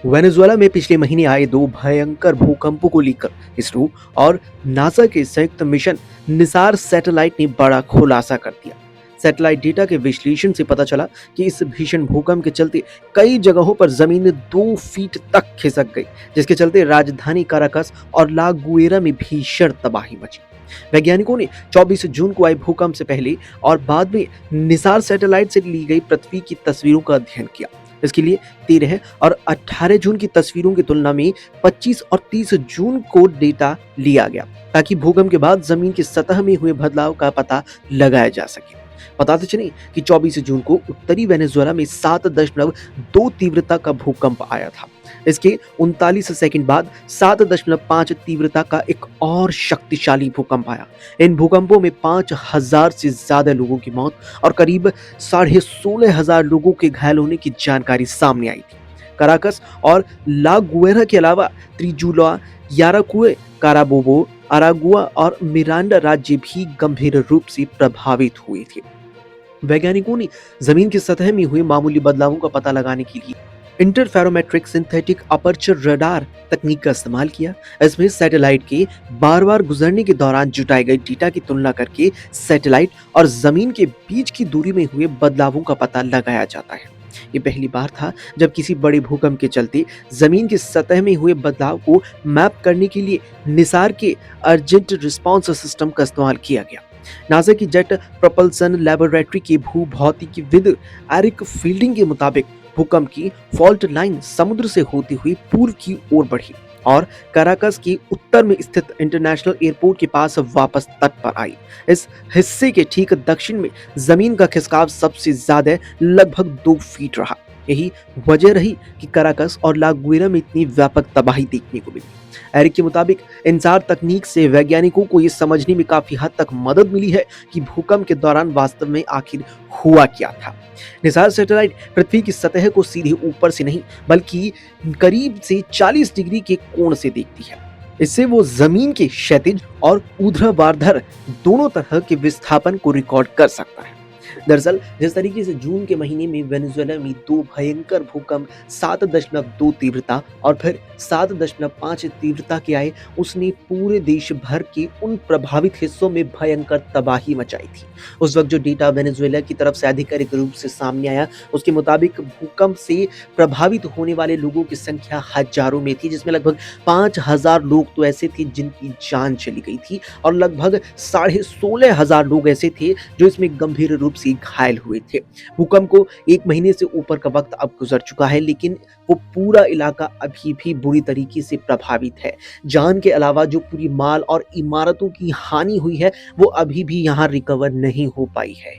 Venezuela में पिछले महीने आए दो भयंकर भूकंपों को लेकर इसरो और नासा के संयुक्त मिशन निसार सैटेलाइट ने बड़ा खुलासा कर दिया। सैटेलाइट डेटा के विश्लेषण से पता चला कि इस भीषण भूकंप के चलते कई जगहों पर जमीन 2 फीट तक खिसक गई, जिसके चलते राजधानी काराकस और ला गुएरा में भीषण तबाही मची। वैज्ञानिकों ने 24 जून को आए भूकंप से पहले और बाद में निसार सैटेलाइट से ली गई पृथ्वी की तस्वीरों का अध्ययन किया। इसके लिए 13 और 18 जून की तस्वीरों की तुलना में 25 और 30 जून को डेटा लिया गया, ताकि भूकंप के बाद जमीन की सतह में हुए बदलाव का पता लगाया जा सके। बताते चले कि 24 जून को उत्तरी वेनेजुएला में 7.2 तीव्रता का भूकंप आया था। इसके 39 सेकंड बाद 7.5 तीव्रता का एक और शक्तिशाली भूकंप आया। इन भूकंपों में 5,000 से ज्यादा लोगों की मौत और करीब 16,500 लोगों के घायल होने की जानकारी सामने आई थी। काराकस और ला गुएरा के अलावा त्रिजुला, याराकुए, काराबोबो, अरागुआ और मिरांडा राज्य भी गंभीर रूप से प्रभावित हुए थे। वैज्ञानिकों ने जमीन की सतह में हुए मामूली बदलावों का पता लगाने के लिए इंटरफेरोमेट्रिक सिंथेटिक अपर्चर रडार तकनीक का इस्तेमाल किया। इसमें सैटेलाइट के बार बार गुजरने के दौरान जुटाए गए डेटा की तुलना करके सैटेलाइट और जमीन के बीच की दूरी में हुए बदलावों का पता लगाया जाता है। ये पहली बार था जब किसी बड़े भूकंप के चलते जमीन की सतह में हुए बदलाव को मैप करने के लिए निसार के अर्जेंट रिस्पॉन्स सिस्टम का इस्तेमाल किया गया। नासा की जेट प्रोपल्सन लैबोरेटरी के भूभौतिकीविद एरिक फील्डिंग के मुताबिक भूकंप की फॉल्ट लाइन समुद्र से होती हुई पूर्व की ओर बढ़ी और काराकस के उत्तर में स्थित इंटरनेशनल एयरपोर्ट के पास वापस तट पर आई। इस हिस्से के ठीक दक्षिण में जमीन का खिसकाव सबसे ज्यादा लगभग 2 फीट रहा। यही वजह रही कि काराकस और ला गुएरा में इतनी व्यापक तबाही देखने को मिली। एरिक के मुताबिक इंसार तकनीक से वैज्ञानिकों को ये समझने में काफी हद तक मदद मिली है कि भूकंप के दौरान वास्तव में आखिर हुआ क्या था। निसार सैटेलाइट पृथ्वी की सतह को सीधे ऊपर से नहीं बल्कि करीब से 40 डिग्री के कोण से देखती है। इससे वो जमीन के क्षैतिज और ऊर्ध्वाधर दोनों तरह के विस्थापन को रिकॉर्ड कर सकता है। दरअसल जिस तरीके से जून के महीने में वेनेजुएला में 2 भयंकर भूकंप 7.2 तीव्रता और फिर 7.5 तीव्रता के आए, उसने पूरे देश भर के उन प्रभावित हिस्सों में भयंकर तबाही मचाई थी। उस वक्त जो डेटा वेनेजुएला की तरफ से आधिकारिक रूप से सामने आया, उसके मुताबिक भूकंप से प्रभावित होने वाले लोगों की संख्या हजारों में थी, जिसमें लगभग 5,000 लोग तो ऐसे थे जिनकी जान चली गई थी और लगभग 16,500 लोग ऐसे थे जो इसमें गंभीर रूप से घायल हुए थे। भूकंप को 1 महीने से ऊपर का वक्त अब गुजर चुका है, लेकिन वो पूरा इलाका अभी भी बुरी तरीके से प्रभावित है। जान के अलावा जो पूरी माल और इमारतों की हानि हुई है, वो अभी भी यहाँ रिकवर नहीं हो पाई है।